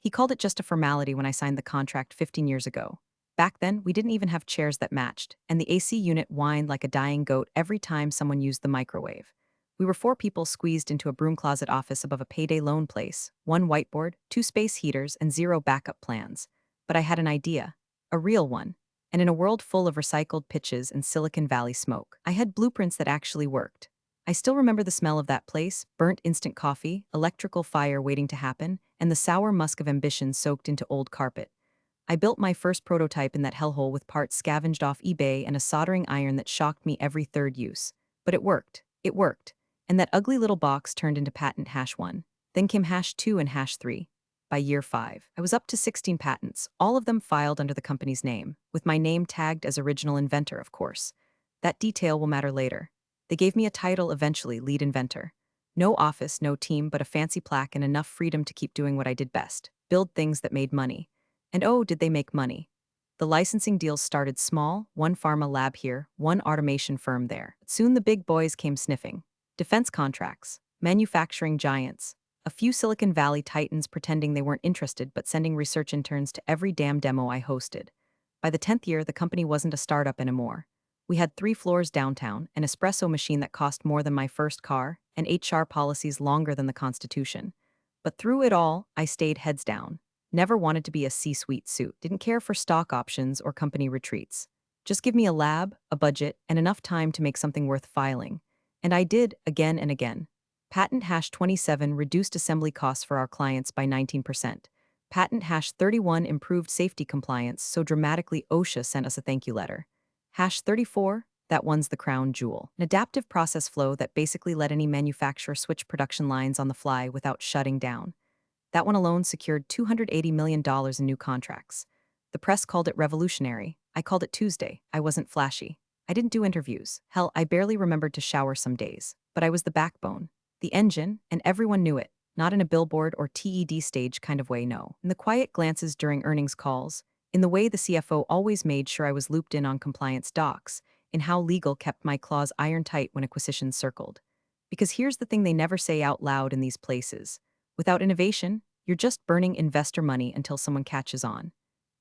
He called it just a formality when I signed the contract 15 years ago. Back then, we didn't even have chairs that matched, and the AC unit whined like a dying goat every time someone used the microwave. We were four people squeezed into a broom closet office above a payday loan place, one whiteboard, two space heaters, and zero backup plans. But I had an idea. A real one. And in a world full of recycled pitches and Silicon Valley smoke, I had blueprints that actually worked. I still remember the smell of that place, burnt instant coffee, electrical fire waiting to happen, and the sour musk of ambition soaked into old carpet. I built my first prototype in that hellhole with parts scavenged off eBay and a soldering iron that shocked me every third use. But it worked. It worked. And that ugly little box turned into patent hash 1. Then came hash 2 and hash 3. By year 5, I was up to 16 patents, all of them filed under the company's name, with my name tagged as original inventor, of course. That detail will matter later. They gave me a title eventually, lead inventor. No office, no team, but a fancy plaque and enough freedom to keep doing what I did best, build things that made money. And oh, did they make money. The licensing deals started small, one pharma lab here, one automation firm there. Soon the big boys came sniffing. Defense contracts, manufacturing giants, a few Silicon Valley titans pretending they weren't interested but sending research interns to every damn demo I hosted. By the 10th year, the company wasn't a startup anymore. We had 3 floors downtown, an espresso machine that cost more than my first car, and HR policies longer than the Constitution. But through it all, I stayed heads down. Never wanted to be a C-suite suit, didn't care for stock options or company retreats. Just give me a lab, a budget, and enough time to make something worth filing. And I did, again and again. Patent hash 27 reduced assembly costs for our clients by 19%. Patent hash 31 improved safety compliance so dramatically OSHA sent us a thank you letter. Hash 34, that one's the crown jewel. An adaptive process flow that basically let any manufacturer switch production lines on the fly without shutting down. That one alone secured $280 million in new contracts. The press called it revolutionary. I called it Tuesday. I wasn't flashy. I didn't do interviews. Hell, I barely remembered to shower some days. But I was the backbone, the engine, and everyone knew it. Not in a billboard or TED stage kind of way, no. In the quiet glances during earnings calls, in the way the CFO always made sure I was looped in on compliance docs, in how legal kept my claws iron tight when acquisitions circled. Because here's the thing they never say out loud in these places. Without innovation, you're just burning investor money until someone catches on.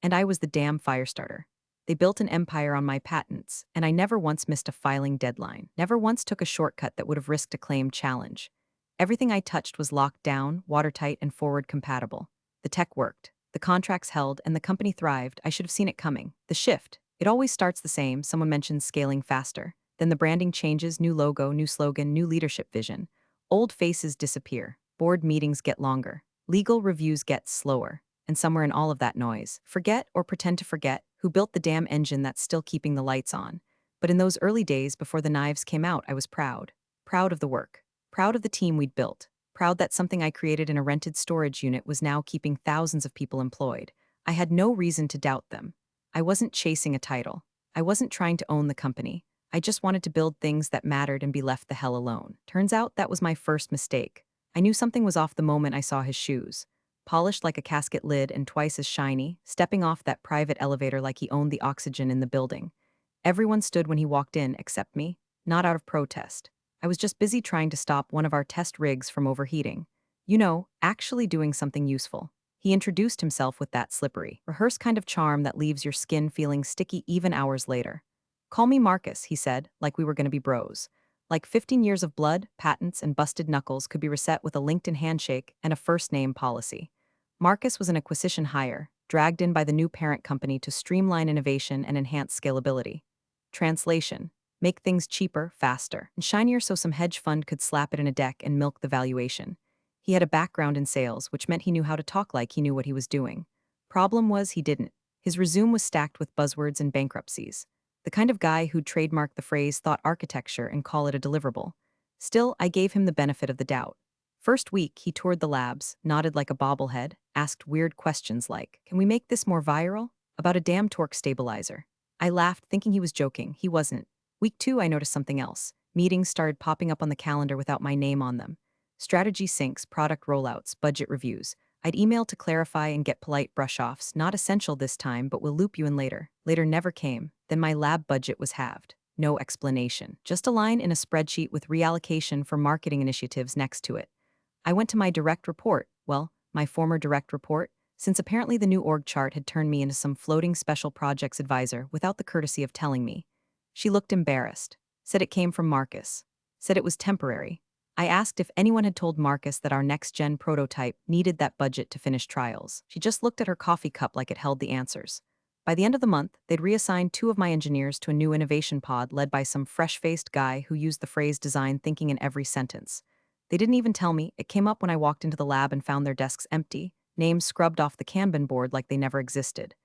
And I was the damn fire starter. They built an empire on my patents, and I never once missed a filing deadline, never once took a shortcut that would have risked a claim challenge. Everything I touched was locked down, watertight, and forward compatible. The tech worked, the contracts held, and the company thrived. I should have seen it coming. The shift. It always starts the same. Someone mentions scaling faster. Then the branding changes, new logo, new slogan, new leadership vision. Old faces disappear. Board meetings get longer. Legal reviews get slower. And somewhere in all of that noise, forget or pretend to forget who built the damn engine that's still keeping the lights on. But in those early days before the knives came out, I was proud. Proud of the work. Proud of the team we'd built. Proud that something I created in a rented storage unit was now keeping thousands of people employed. I had no reason to doubt them. I wasn't chasing a title. I wasn't trying to own the company. I just wanted to build things that mattered and be left the hell alone. Turns out that was my first mistake. I knew something was off the moment I saw his shoes. Polished like a casket lid and twice as shiny, stepping off that private elevator like he owned the oxygen in the building. Everyone stood when he walked in except me, not out of protest. I was just busy trying to stop one of our test rigs from overheating. You know, actually doing something useful. He introduced himself with that slippery, rehearsed kind of charm that leaves your skin feeling sticky even hours later. "Call me Marcus," he said, like we were going to be bros. Like 15 years of blood, patents, and busted knuckles could be reset with a LinkedIn handshake and a first-name policy. Marcus was an acquisition hire, dragged in by the new parent company to streamline innovation and enhance scalability. Translation: make things cheaper, faster, and shinier so some hedge fund could slap it in a deck and milk the valuation. He had a background in sales, which meant he knew how to talk like he knew what he was doing. Problem was he didn't. His resume was stacked with buzzwords and bankruptcies. The kind of guy who'd trademark the phrase thought architecture and call it a deliverable. Still, I gave him the benefit of the doubt. First week, he toured the labs, nodded like a bobblehead, asked weird questions like, "Can we make this more viral?" About a damn torque stabilizer. I laughed, thinking he was joking. He wasn't. Week 2, I noticed something else. Meetings started popping up on the calendar without my name on them. Strategy syncs, product rollouts, budget reviews. I'd email to clarify and get polite brush-offs, not essential this time, but we'll loop you in later. Later never came. Then my lab budget was halved. No explanation. Just a line in a spreadsheet with reallocation for marketing initiatives next to it. I went to my direct report, well, my former direct report, since apparently the new org chart had turned me into some floating special projects advisor without the courtesy of telling me. She looked embarrassed, said it came from Marcus, said it was temporary. I asked if anyone had told Marcus that our next-gen prototype needed that budget to finish trials. She just looked at her coffee cup like it held the answers. By the end of the month, they'd reassigned 2 of my engineers to a new innovation pod led by some fresh-faced guy who used the phrase design thinking in every sentence. They didn't even tell me. It came up when I walked into the lab and found their desks empty, names scrubbed off the Kanban board like they never existed.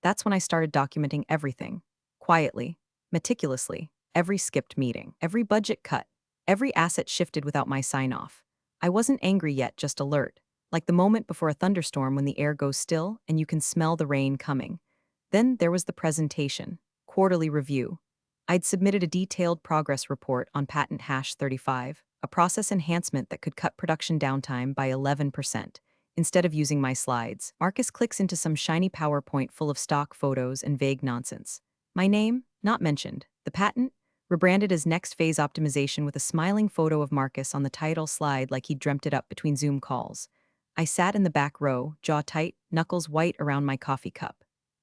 That's when I started documenting everything. Quietly, meticulously, every skipped meeting, every budget cut, every asset shifted without my sign-off. I wasn't angry yet, just alert, like the moment before a thunderstorm when the air goes still and you can smell the rain coming. Then there was the presentation, quarterly review. I'd submitted a detailed progress report on patent hash 35, a process enhancement that could cut production downtime by 11%. Instead of using my slides, Marcus clicks into some shiny PowerPoint full of stock photos and vague nonsense. My name, not mentioned. The patent, rebranded as Next Phase Optimization with a smiling photo of Marcus on the title slide like he'd dreamt it up between Zoom calls. I sat in the back row, jaw tight, knuckles white around my coffee cup.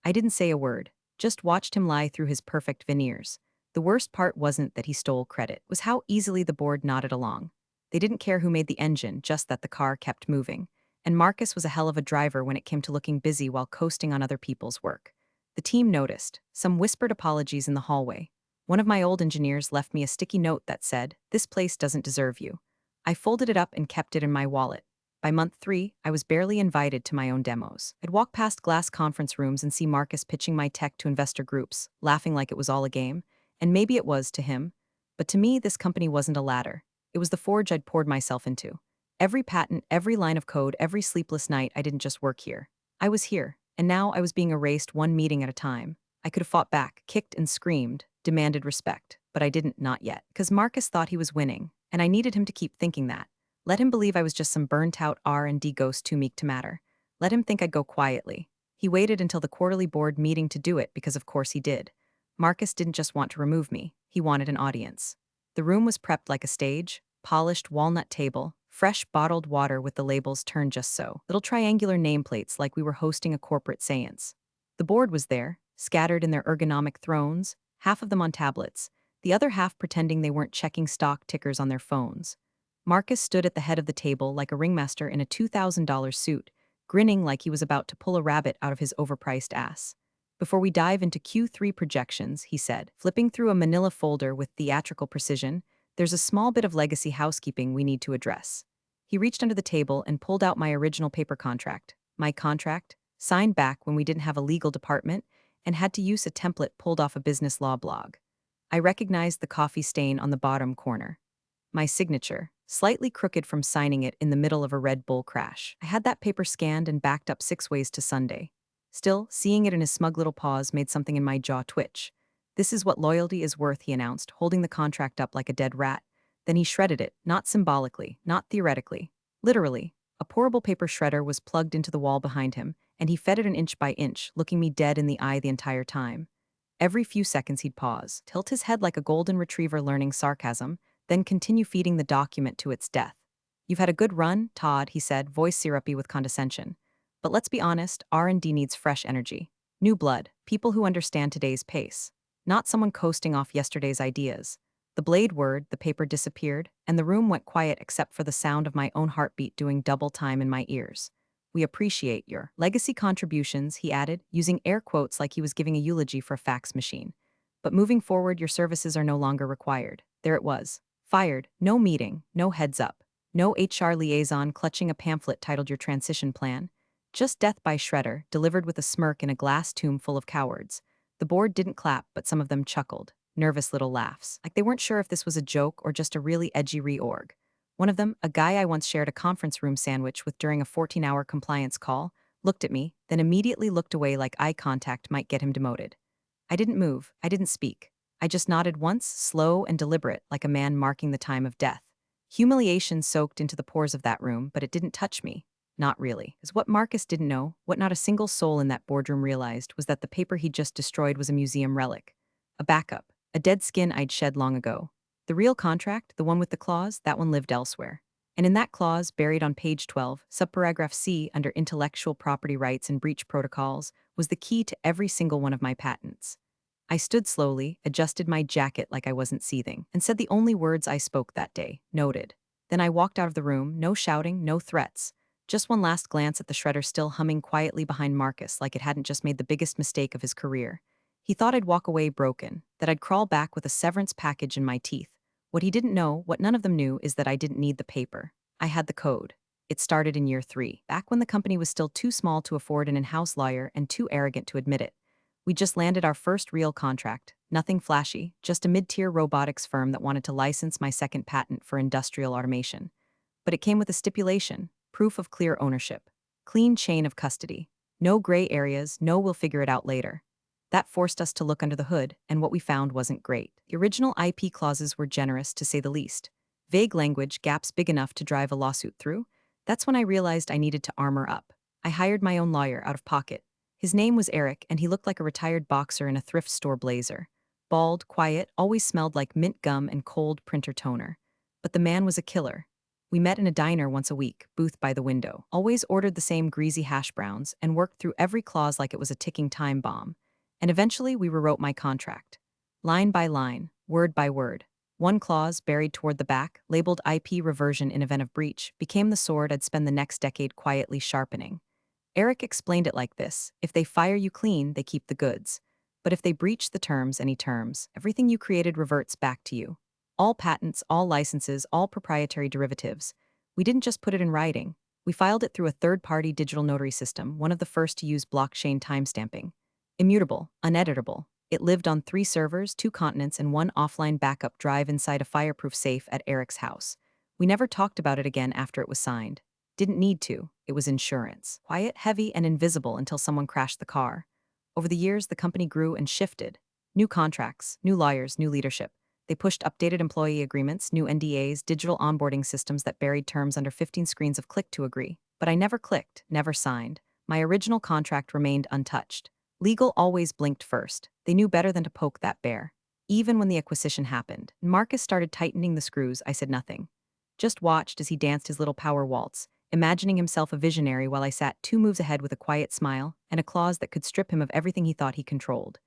I didn't say a word, just watched him lie through his perfect veneers. The worst part wasn't that he stole credit, it was how easily the board nodded along. They didn't care who made the engine, just that the car kept moving. And Marcus was a hell of a driver when it came to looking busy while coasting on other people's work. The team noticed, some whispered apologies in the hallway. One of my old engineers left me a sticky note that said, "This place doesn't deserve you." I folded it up and kept it in my wallet. By month 3, I was barely invited to my own demos. I'd walk past glass conference rooms and see Marcus pitching my tech to investor groups, laughing like it was all a game. And maybe it was to him. But to me, this company wasn't a ladder. It was the forge I'd poured myself into. Every patent, every line of code, every sleepless night, I didn't just work here. I was here, and now I was being erased one meeting at a time. I could have fought back, kicked and screamed, demanded respect, but I didn't, not yet. Because Marcus thought he was winning, and I needed him to keep thinking that. Let him believe I was just some burnt-out R&D ghost too meek to matter. Let him think I'd go quietly. He waited until the quarterly board meeting to do it because of course he did. Marcus didn't just want to remove me, he wanted an audience. The room was prepped like a stage, polished walnut table, fresh bottled water with the labels turned just so, little triangular nameplates like we were hosting a corporate séance. The board was there, scattered in their ergonomic thrones, half of them on tablets, the other half pretending they weren't checking stock tickers on their phones. Marcus stood at the head of the table like a ringmaster in a $2,000 suit, grinning like he was about to pull a rabbit out of his overpriced ass. Before we dive into Q3 projections, he said, flipping through a manila folder with theatrical precision, there's a small bit of legacy housekeeping we need to address. He reached under the table and pulled out my original paper contract. My contract, signed back when we didn't have a legal department and had to use a template pulled off a business law blog. I recognized the coffee stain on the bottom corner. My signature, slightly crooked from signing it in the middle of a Red Bull crash. I had that paper scanned and backed up 6 ways to Sunday. Still, seeing it in his smug little paws made something in my jaw twitch. "This is what loyalty is worth," he announced, holding the contract up like a dead rat. Then he shredded it, not symbolically, not theoretically. Literally. A pourable paper shredder was plugged into the wall behind him, and he fed it an inch by inch, looking me dead in the eye the entire time. Every few seconds he'd pause, tilt his head like a golden retriever learning sarcasm, then continue feeding the document to its death. "You've had a good run, Todd," he said, voice syrupy with condescension. "But let's be honest, R&D needs fresh energy. New blood, people who understand today's pace. Not someone coasting off yesterday's ideas." The blade word, the paper disappeared, and the room went quiet except for the sound of my own heartbeat doing double time in my ears. "We appreciate your legacy contributions," he added, using air quotes like he was giving a eulogy for a fax machine. "But moving forward, your services are no longer required." There it was. Fired, no meeting, no heads up, no HR liaison clutching a pamphlet titled Your Transition Plan. Just death by shredder, delivered with a smirk in a glass tomb full of cowards. The board didn't clap, but some of them chuckled, nervous little laughs, like they weren't sure if this was a joke or just a really edgy reorg. One of them, a guy I once shared a conference room sandwich with during a 14-hour compliance call, looked at me, then immediately looked away like eye contact might get him demoted. I didn't move, I didn't speak. I just nodded once, slow and deliberate, like a man marking the time of death. Humiliation soaked into the pores of that room, but it didn't touch me. Not really. As what Marcus didn't know, what not a single soul in that boardroom realized, was that the paper he'd just destroyed was a museum relic. A backup. A dead skin I'd shed long ago. The real contract, the one with the claws, that one lived elsewhere. And in that clause, buried on page 12, subparagraph C under intellectual property rights and breach protocols, was the key to every single one of my patents. I stood slowly, adjusted my jacket like I wasn't seething, and said the only words I spoke that day, noted. Then I walked out of the room, no shouting, no threats. Just one last glance at the shredder still humming quietly behind Marcus like it hadn't just made the biggest mistake of his career. He thought I'd walk away broken, that I'd crawl back with a severance package in my teeth. What he didn't know, what none of them knew, is that I didn't need the paper. I had the code. It started in year 3, back when the company was still too small to afford an in-house lawyer and too arrogant to admit it. We just landed our first real contract, nothing flashy, just a mid-tier robotics firm that wanted to license my second patent for industrial automation. But it came with a stipulation, proof of clear ownership, clean chain of custody, no gray areas, no we'll figure it out later. That forced us to look under the hood, and what we found wasn't great. The original IP clauses were generous, to say the least. Vague language, gaps big enough to drive a lawsuit through. That's when I realized I needed to armor up. I hired my own lawyer out of pocket. His name was Eric, and he looked like a retired boxer in a thrift store blazer. Bald, quiet, always smelled like mint gum and cold printer toner. But the man was a killer. We met in a diner once a week, booth by the window, always ordered the same greasy hash browns, and worked through every clause like it was a ticking time bomb. And eventually we rewrote my contract. Line by line, word by word. One clause, buried toward the back, labeled IP reversion in event of breach, became the sword I'd spend the next decade quietly sharpening. Eric explained it like this: if they fire you clean, they keep the goods. But if they breach the terms, any terms, everything you created reverts back to you. All patents, all licenses, all proprietary derivatives. We didn't just put it in writing. We filed it through a third-party digital notary system, one of the first to use blockchain timestamping. Immutable, uneditable. It lived on 3 servers, 2 continents, and 1 offline backup drive inside a fireproof safe at Eric's house. We never talked about it again after it was signed. Didn't need to. It was insurance. Quiet, heavy, and invisible until someone crashed the car. Over the years, the company grew and shifted. New contracts, new lawyers, new leadership. They pushed updated employee agreements, new NDAs, digital onboarding systems that buried terms under 15 screens of click to agree. But I never clicked, never signed. My original contract remained untouched. Legal always blinked first. They knew better than to poke that bear. Even when the acquisition happened, Marcus started tightening the screws, I said nothing. Just watched as he danced his little power waltz, imagining himself a visionary while I sat 2 moves ahead with a quiet smile and a clause that could strip him of everything he thought he controlled.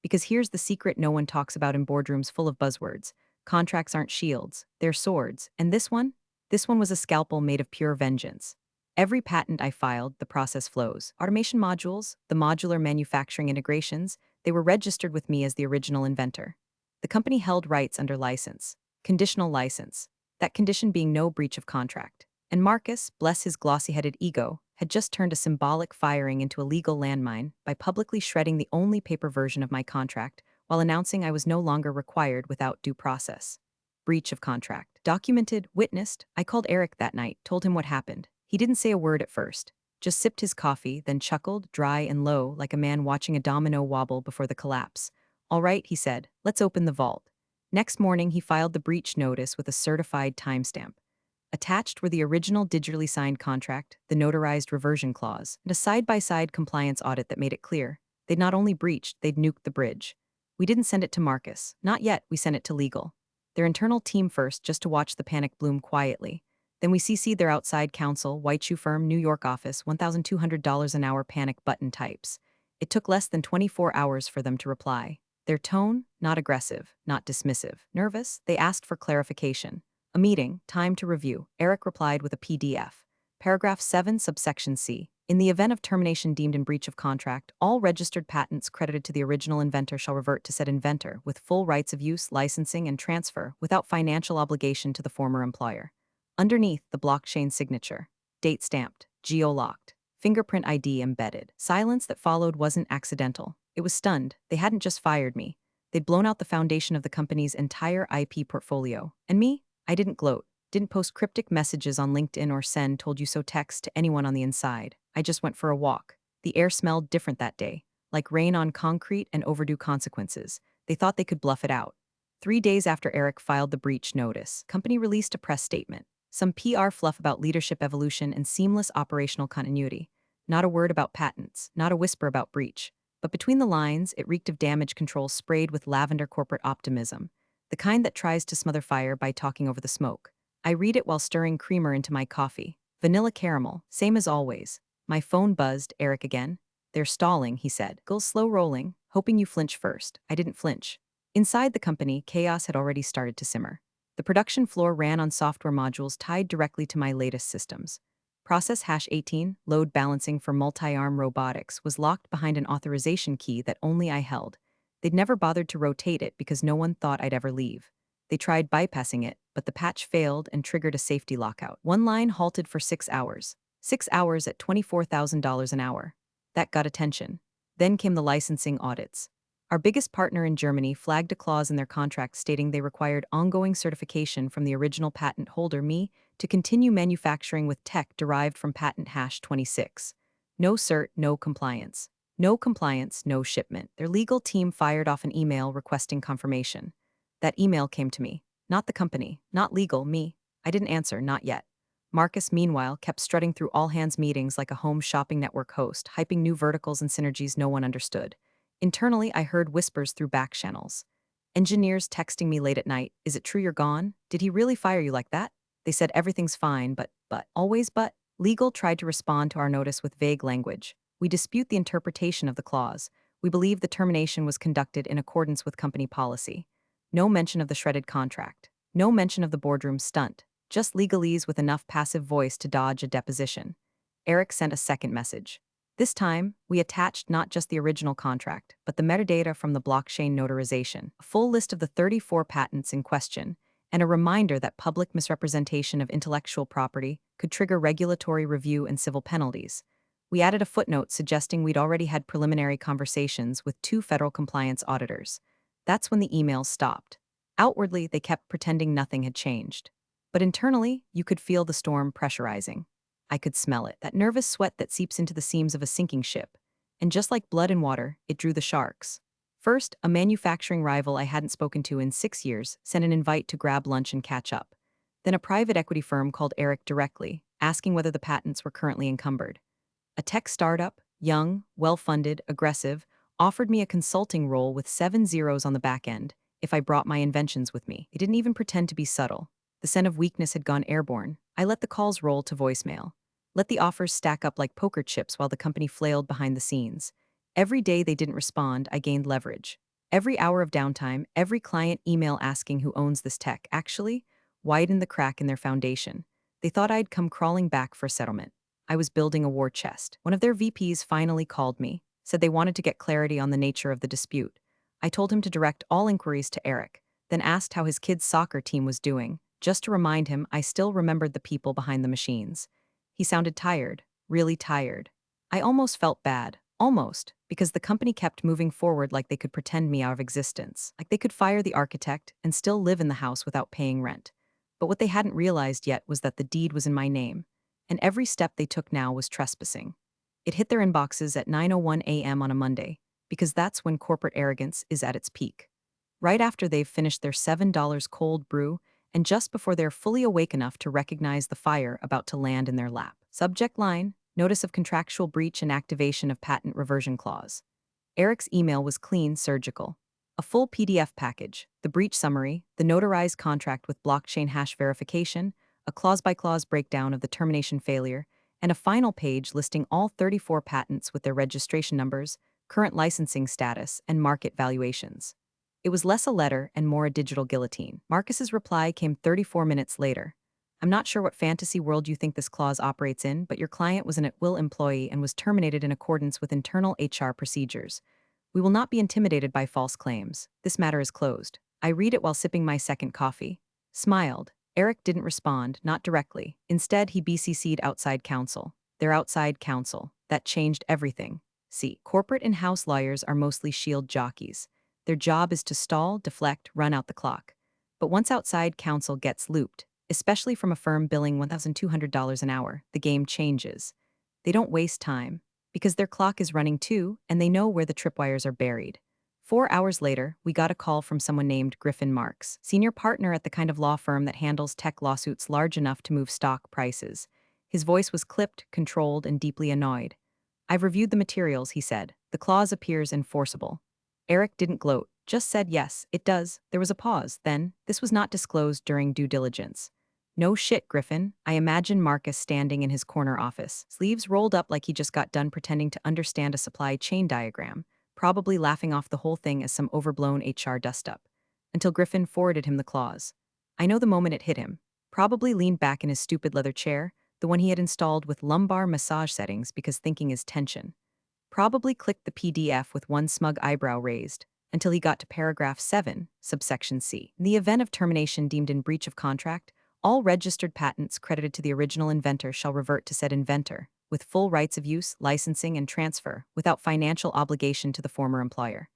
Because here's the secret no one talks about in boardrooms full of buzzwords. Contracts aren't shields, they're swords. And this one? This one was a scalpel made of pure vengeance. Every patent I filed, the process flows. Automation modules, the modular manufacturing integrations, they were registered with me as the original inventor. The company held rights under license. Conditional license. That condition being no breach of contract. And Marcus, bless his glossy-headed ego, had just turned a symbolic firing into a legal landmine by publicly shredding the only paper version of my contract while announcing I was no longer required without due process. Breach of contract. Documented, witnessed. I called Eric that night, told him what happened. He didn't say a word at first, just sipped his coffee, then chuckled, dry and low, like a man watching a domino wobble before the collapse. All right, he said, let's open the vault. Next morning, he filed the breach notice with a certified timestamp. Attached were the original digitally signed contract, the notarized reversion clause, and a side-by-side compliance audit that made it clear they'd not only breached, they'd nuked the bridge. We didn't send it to Marcus. Not yet, we sent it to legal. Their internal team first, just to watch the panic bloom quietly. Then we CC'd their outside counsel, white shoe firm, New York office, $1,200 an hour panic button types. It took less than 24 hours for them to reply. Their tone, not aggressive, not dismissive. Nervous, they asked for clarification. A meeting, time to review. Eric replied with a PDF. Paragraph 7, subsection C. In the event of termination deemed in breach of contract, all registered patents credited to the original inventor shall revert to said inventor with full rights of use, licensing, and transfer without financial obligation to the former employer. Underneath, the blockchain signature. Date stamped, geo-locked, fingerprint ID embedded. Silence that followed wasn't accidental. It was stunned. They hadn't just fired me. They'd blown out the foundation of the company's entire IP portfolio. And me? I didn't gloat, didn't post cryptic messages on LinkedIn or send told you so text to anyone on the inside. I just went for a walk. The air smelled different that day, like rain on concrete and overdue consequences. They thought they could bluff it out. 3 days after Eric filed the breach notice, company released a press statement. Some PR fluff about leadership evolution and seamless operational continuity. Not a word about patents, not a whisper about breach. But between the lines, it reeked of damage control sprayed with lavender corporate optimism. The kind that tries to smother fire by talking over the smoke. I read it while stirring creamer into my coffee. Vanilla caramel, same as always. My phone buzzed, Eric again. They're stalling, he said. Go slow rolling, hoping you flinch first. I didn't flinch. Inside the company, chaos had already started to simmer. The production floor ran on software modules tied directly to my latest systems. Process hash 18, load balancing for multi-arm robotics, was locked behind an authorization key that only I held. They'd never bothered to rotate it because no one thought I'd ever leave. They tried bypassing it, but the patch failed and triggered a safety lockout. One line halted for 6 hours. 6 hours at $24,000 an hour. That got attention. Then came the licensing audits. Our biggest partner in Germany flagged a clause in their contract stating they required ongoing certification from the original patent holder, me, to continue manufacturing with tech derived from patent hash 26. No cert, no compliance. No compliance, no shipment. Their legal team fired off an email requesting confirmation. That email came to me. Not the company, not legal, me. I didn't answer, not yet. Marcus, meanwhile, kept strutting through all-hands meetings like a home shopping network host, hyping new verticals and synergies no one understood. Internally, I heard whispers through back channels. Engineers texting me late at night, is it true you're gone? Did he really fire you like that? They said everything's fine, but, always but. Legal tried to respond to our notice with vague language. We dispute the interpretation of the clause. We believe the termination was conducted in accordance with company policy. No mention of the shredded contract. No mention of the boardroom stunt. Just legalese with enough passive voice to dodge a deposition. Eric sent a second message. This time, we attached not just the original contract, but the metadata from the blockchain notarization, a full list of the 34 patents in question, and a reminder that public misrepresentation of intellectual property could trigger regulatory review and civil penalties. We added a footnote suggesting we'd already had preliminary conversations with 2 federal compliance auditors. That's when the emails stopped. Outwardly, they kept pretending nothing had changed. But internally, you could feel the storm pressurizing. I could smell it, that nervous sweat that seeps into the seams of a sinking ship. And just like blood and water, it drew the sharks. First, a manufacturing rival I hadn't spoken to in 6 years sent an invite to grab lunch and catch up. Then a private equity firm called Eric directly, asking whether the patents were currently encumbered. A tech startup, young, well-funded, aggressive, offered me a consulting role with 7 zeros on the back end if I brought my inventions with me. They didn't even pretend to be subtle. The scent of weakness had gone airborne. I let the calls roll to voicemail. Let the offers stack up like poker chips while the company flailed behind the scenes. Every day they didn't respond, I gained leverage. Every hour of downtime, every client email asking who owns this tech actually widened the crack in their foundation. They thought I'd come crawling back for a settlement. I was building a war chest. One of their VPs finally called me, said they wanted to get clarity on the nature of the dispute. I told him to direct all inquiries to Eric, then asked how his kid's soccer team was doing, just to remind him I still remembered the people behind the machines. He sounded tired, really tired. I almost felt bad, almost, because the company kept moving forward like they could pretend me out of existence, like they could fire the architect and still live in the house without paying rent. But what they hadn't realized yet was that the deed was in my name, and every step they took now was trespassing. It hit their inboxes at 9:01 a.m. on a Monday, because that's when corporate arrogance is at its peak. Right after they've finished their $7 cold brew, and just before they're fully awake enough to recognize the fire about to land in their lap. Subject line, notice of contractual breach and activation of patent reversion clause. Eric's email was clean, surgical. A full PDF package, the breach summary, the notarized contract with blockchain hash verification, a clause-by-clause breakdown of the termination failure, and a final page listing all 34 patents with their registration numbers, current licensing status, and market valuations. It was less a letter and more a digital guillotine. Marcus's reply came 34 minutes later. I'm not sure what fantasy world you think this clause operates in, but your client was an at-will employee and was terminated in accordance with internal HR procedures. We will not be intimidated by false claims. This matter is closed. I read it while sipping my second coffee. Smiled. Eric didn't respond, not directly. Instead, he BCC'd outside counsel. Their outside counsel. That changed everything. See, corporate in-house lawyers are mostly shield jockeys. Their job is to stall, deflect, run out the clock. But once outside counsel gets looped, especially from a firm billing $1,200 an hour, the game changes. They don't waste time, because their clock is running too, and they know where the tripwires are buried. 4 hours later, we got a call from someone named Griffin Marks, senior partner at the kind of law firm that handles tech lawsuits large enough to move stock prices. His voice was clipped, controlled, and deeply annoyed. I've reviewed the materials, he said. The clause appears enforceable. Eric didn't gloat, just said yes, it does. There was a pause, then, this was not disclosed during due diligence. No shit, Griffin. I imagine Marcus standing in his corner office, sleeves rolled up like he just got done pretending to understand a supply chain diagram, probably laughing off the whole thing as some overblown HR dust-up. Until Griffin forwarded him the clause. I know the moment it hit him. Probably leaned back in his stupid leather chair, the one he had installed with lumbar massage settings because thinking is tension. Probably clicked the PDF with one smug eyebrow raised, until he got to paragraph 7, subsection C. In the event of termination deemed in breach of contract, all registered patents credited to the original inventor shall revert to said inventor, with full rights of use, licensing, and transfer, without financial obligation to the former employer.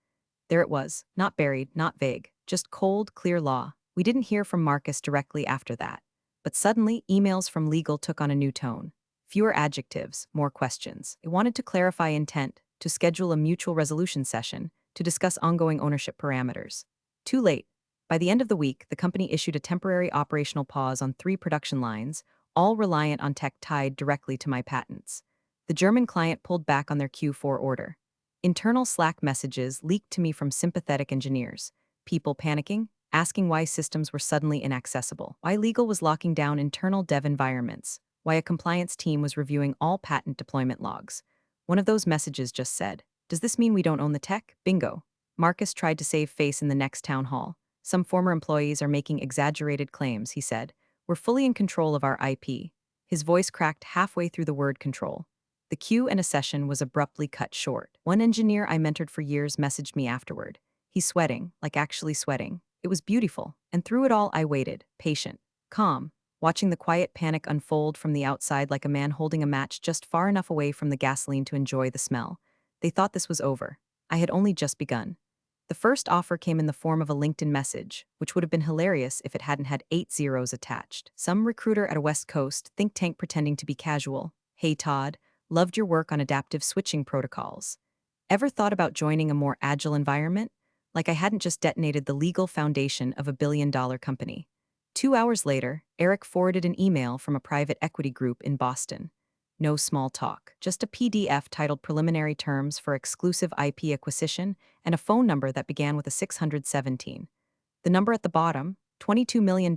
There it was, not buried, not vague, just cold, clear law. We didn't hear from Marcus directly after that. But suddenly, emails from legal took on a new tone. Fewer adjectives, more questions. It wanted to clarify intent, to schedule a mutual resolution session, to discuss ongoing ownership parameters. Too late. By the end of the week, the company issued a temporary operational pause on 3 production lines, all reliant on tech tied directly to my patents. The German client pulled back on their Q4 order. Internal Slack messages leaked to me from sympathetic engineers, people panicking, asking why systems were suddenly inaccessible, why legal was locking down internal dev environments, why a compliance team was reviewing all patent deployment logs. One of those messages just said, "Does this mean we don't own the tech?" Bingo. Marcus tried to save face in the next town hall. Some former employees are making exaggerated claims, he said. We're fully in control of our IP. His voice cracked halfway through the word control. The queue in a session was abruptly cut short. One engineer I mentored for years messaged me afterward. He's sweating, like actually sweating. It was beautiful, and through it all I waited, patient, calm, watching the quiet panic unfold from the outside like a man holding a match just far enough away from the gasoline to enjoy the smell. They thought this was over. I had only just begun. The first offer came in the form of a LinkedIn message, which would have been hilarious if it hadn't had 8 zeros attached. Some recruiter at a West Coast think tank pretending to be casual. Hey Todd, loved your work on adaptive switching protocols. Ever thought about joining a more agile environment? Like I hadn't just detonated the legal foundation of a billion-dollar company. 2 hours later, Eric forwarded an email from a private equity group in Boston. No small talk, just a PDF titled Preliminary Terms for Exclusive IP Acquisition and a phone number that began with a 617. The number at the bottom, $22 million,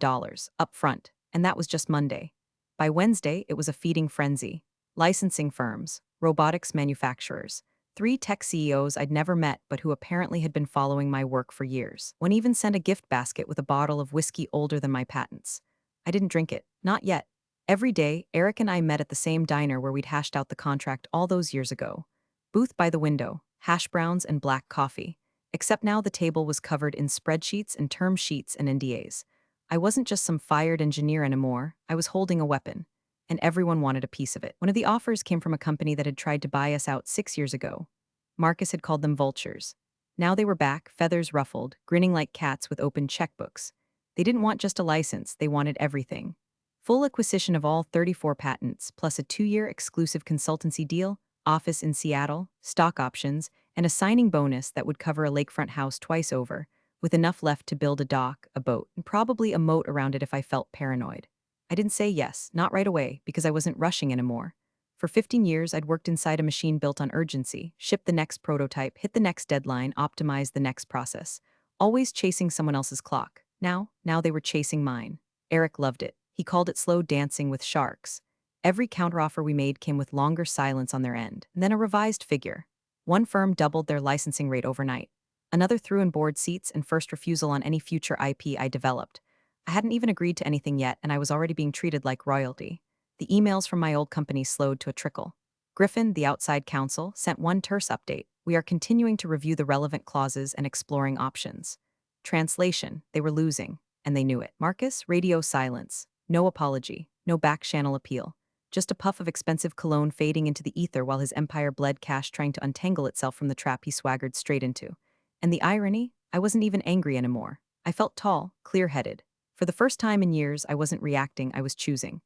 up front, and that was just Monday. By Wednesday, it was a feeding frenzy. Licensing firms, robotics manufacturers, 3 tech CEOs I'd never met but who apparently had been following my work for years. One even sent a gift basket with a bottle of whiskey older than my patents. I didn't drink it, not yet. Every day, Eric and I met at the same diner where we'd hashed out the contract all those years ago. Booth by the window, hash browns and black coffee. Except now the table was covered in spreadsheets and term sheets and NDAs. I wasn't just some fired engineer anymore, I was holding a weapon. And everyone wanted a piece of it. One of the offers came from a company that had tried to buy us out 6 years ago. Marcus had called them vultures. Now they were back, feathers ruffled, grinning like cats with open checkbooks. They didn't want just a license, they wanted everything. Full acquisition of all 34 patents, plus a 2-year exclusive consultancy deal, office in Seattle, stock options, and a signing bonus that would cover a lakefront house twice over, with enough left to build a dock, a boat, and probably a moat around it if I felt paranoid. I didn't say yes, not right away, because I wasn't rushing anymore. For 15 years, I'd worked inside a machine built on urgency, shipped the next prototype, hit the next deadline, optimized the next process, always chasing someone else's clock. Now they were chasing mine. Eric loved it. He called it slow dancing with sharks. Every counteroffer we made came with longer silence on their end, and then a revised figure. One firm doubled their licensing rate overnight. Another threw in board seats and first refusal on any future IP I developed. I hadn't even agreed to anything yet, and I was already being treated like royalty. The emails from my old company slowed to a trickle. Griffin, the outside counsel, sent one terse update. We are continuing to review the relevant clauses and exploring options. Translation, they were losing, and they knew it. Marcus, radio silence. No apology, no back-channel appeal. Just a puff of expensive cologne fading into the ether while his empire bled cash trying to untangle itself from the trap he swaggered straight into. And the irony? I wasn't even angry anymore. I felt tall, clear-headed. For the first time in years, I wasn't reacting, I was choosing.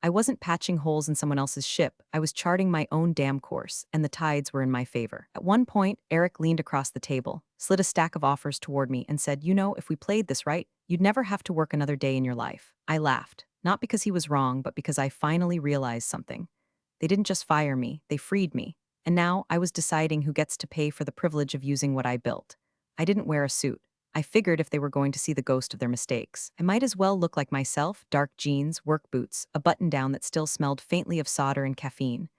I wasn't patching holes in someone else's ship, I was charting my own damn course, and the tides were in my favor. At one point, Eric leaned across the table, slid a stack of offers toward me, and said, if we played this right, you'd never have to work another day in your life. I laughed, not because he was wrong, but because I finally realized something. They didn't just fire me, they freed me. And now I was deciding who gets to pay for the privilege of using what I built. I didn't wear a suit. I figured if they were going to see the ghost of their mistakes, I might as well look like myself: dark jeans, work boots, a button down that still smelled faintly of solder and caffeine.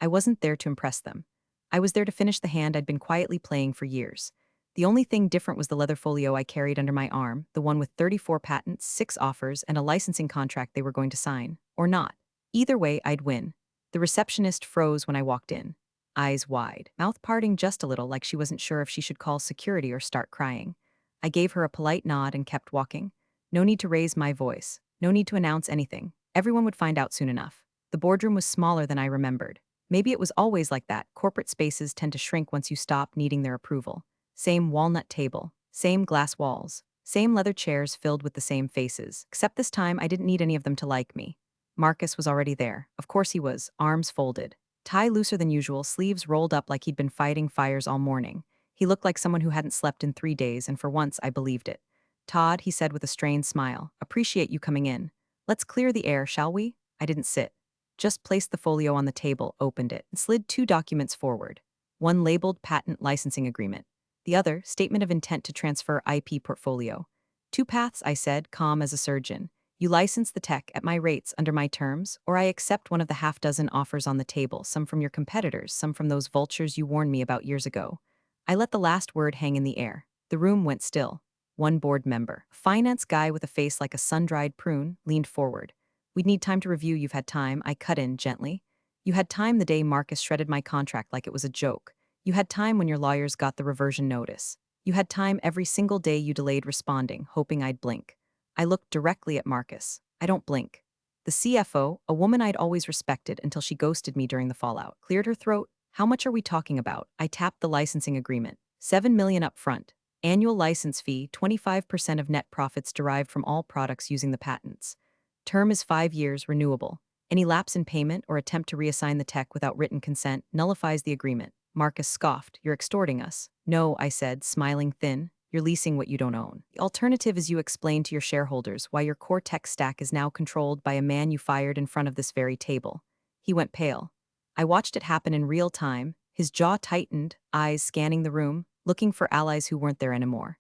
I wasn't there to impress them. I was there to finish the hand I'd been quietly playing for years. The only thing different was the leather folio I carried under my arm, the one with 34 patents, 6 offers, and a licensing contract they were going to sign. Or not. Either way, I'd win. The receptionist froze when I walked in, eyes wide, mouth parting just a little, like she wasn't sure if she should call security or start crying. I gave her a polite nod and kept walking. No need to raise my voice. No need to announce anything. Everyone would find out soon enough. The boardroom was smaller than I remembered. Maybe it was always like that. Corporate spaces tend to shrink once you stop needing their approval. Same walnut table, same glass walls, same leather chairs filled with the same faces. Except this time, I didn't need any of them to like me. Marcus was already there. Of course he was, arms folded, tie looser than usual, sleeves rolled up like he'd been fighting fires all morning. He looked like someone who hadn't slept in 3 days, and for once I believed it. "Todd," he said with a strained smile, "appreciate you coming in. Let's clear the air, shall we?" I didn't sit. Just placed the folio on the table, opened it, and slid 2 documents forward. One labeled patent licensing agreement. The other, statement of intent to transfer IP portfolio. "Two paths," I said, calm as a surgeon. "You license the tech at my rates under my terms, or I accept one of the half-dozen offers on the table, some from your competitors, some from those vultures you warned me about years ago." I let the last word hang in the air. The room went still. One board member, a finance guy with a face like a sun-dried prune, leaned forward. "We'd need time to review. You've had time," I cut in gently. "You had time the day Marcus shredded my contract like it was a joke. You had time when your lawyers got the reversion notice. You had time every single day you delayed responding, hoping I'd blink." I looked directly at Marcus. "I don't blink." The CFO, a woman I'd always respected until she ghosted me during the fallout, cleared her throat. "How much are we talking about?" I tapped the licensing agreement. $7 million up front. Annual license fee, 25% of net profits derived from all products using the patents. Term is 5 years, renewable. Any lapse in payment or attempt to reassign the tech without written consent nullifies the agreement." Marcus scoffed. "You're extorting us." "No," I said, smiling thin. "You're leasing what you don't own. The alternative is you explain to your shareholders why your core tech stack is now controlled by a man you fired in front of this very table." He went pale. I watched it happen in real time, his jaw tightened, eyes scanning the room, looking for allies who weren't there anymore.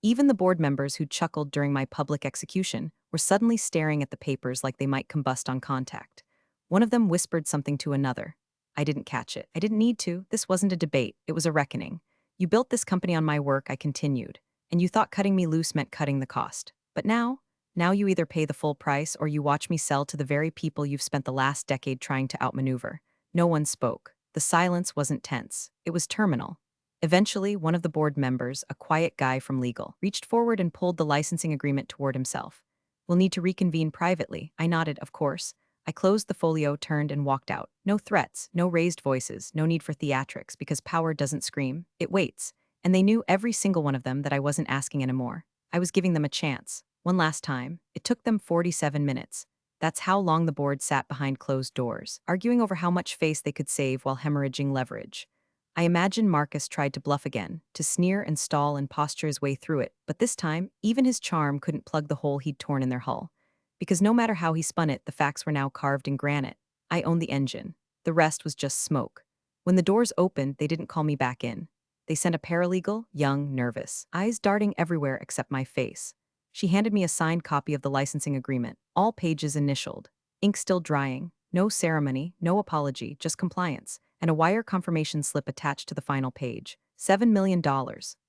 Even the board members who chuckled during my public execution were suddenly staring at the papers like they might combust on contact. One of them whispered something to another. I didn't catch it. I didn't need to. This wasn't a debate. It was a reckoning. "You built this company on my work," I continued, "and you thought cutting me loose meant cutting the cost. But now you either pay the full price or you watch me sell to the very people you've spent the last decade trying to outmaneuver." No one spoke. The silence wasn't tense. It was terminal. Eventually, one of the board members, a quiet guy from legal, reached forward and pulled the licensing agreement toward himself. "We'll need to reconvene privately." I nodded, of course. I closed the folio, turned, and walked out. No threats, no raised voices, no need for theatrics, because power doesn't scream, it waits. And they knew, every single one of them, that I wasn't asking anymore. I was giving them a chance. One last time. It took them 47 minutes. That's how long the board sat behind closed doors, arguing over how much face they could save while hemorrhaging leverage. I imagine Marcus tried to bluff again, to sneer and stall and posture his way through it, but this time, even his charm couldn't plug the hole he'd torn in their hull. Because no matter how he spun it, the facts were now carved in granite. I owned the engine. The rest was just smoke. When the doors opened, they didn't call me back in. They sent a paralegal, young, nervous, eyes darting everywhere except my face. She handed me a signed copy of the licensing agreement, all pages initialed, ink still drying, no ceremony, no apology, just compliance, and a wire confirmation slip attached to the final page. $7 million,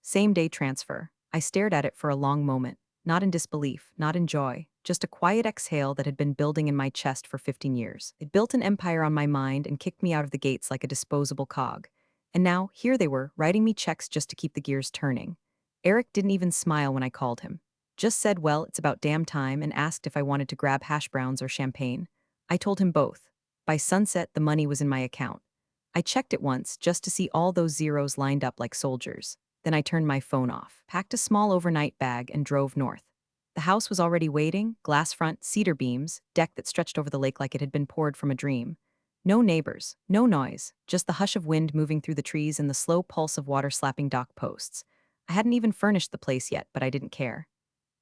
same-day transfer. I stared at it for a long moment, not in disbelief, not in joy, just a quiet exhale that had been building in my chest for 15 years. It built an empire on my mind and kicked me out of the gates like a disposable cog. And now, here they were, writing me checks just to keep the gears turning. Eric didn't even smile when I called him. Just said, "Well, it's about damn time," and asked if I wanted to grab hash browns or champagne. I told him both. By sunset, the money was in my account. I checked it once, just to see all those zeros lined up like soldiers. Then I turned my phone off, packed a small overnight bag, and drove north. The house was already waiting, glass front, cedar beams, deck that stretched over the lake like it had been poured from a dream. No neighbors, no noise, just the hush of wind moving through the trees and the slow pulse of water slapping dock posts. I hadn't even furnished the place yet, but I didn't care.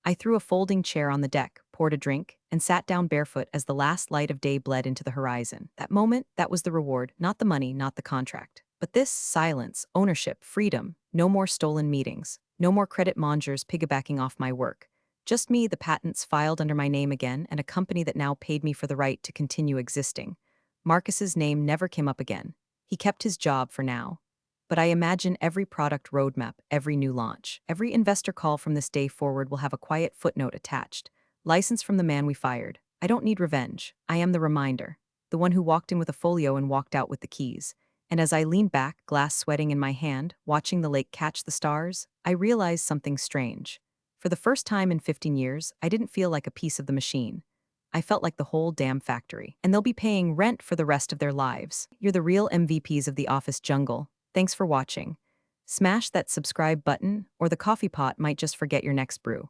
I threw a folding chair on the deck, poured a drink, and sat down barefoot as the last light of day bled into the horizon. That moment, that was the reward, not the money, not the contract. But this: silence, ownership, freedom, no more stolen meetings, No more credit mongers piggybacking off my work. Just me, the patents filed under my name again, and a company that now paid me for the right to continue existing. Marcus's name never came up again. He kept his job for now. But I imagine every product roadmap, every new launch, every investor call from this day forward will have a quiet footnote attached. License from the man we fired. I don't need revenge. I am the reminder. The one who walked in with a folio and walked out with the keys. And as I leaned back, glass sweating in my hand, watching the lake catch the stars, I realized something strange. For the first time in 15 years, I didn't feel like a piece of the machine. I felt like the whole damn factory. And they'll be paying rent for the rest of their lives. You're the real MVPs of the office jungle. Thanks for watching. Smash that subscribe button, or the coffee pot might just forget your next brew.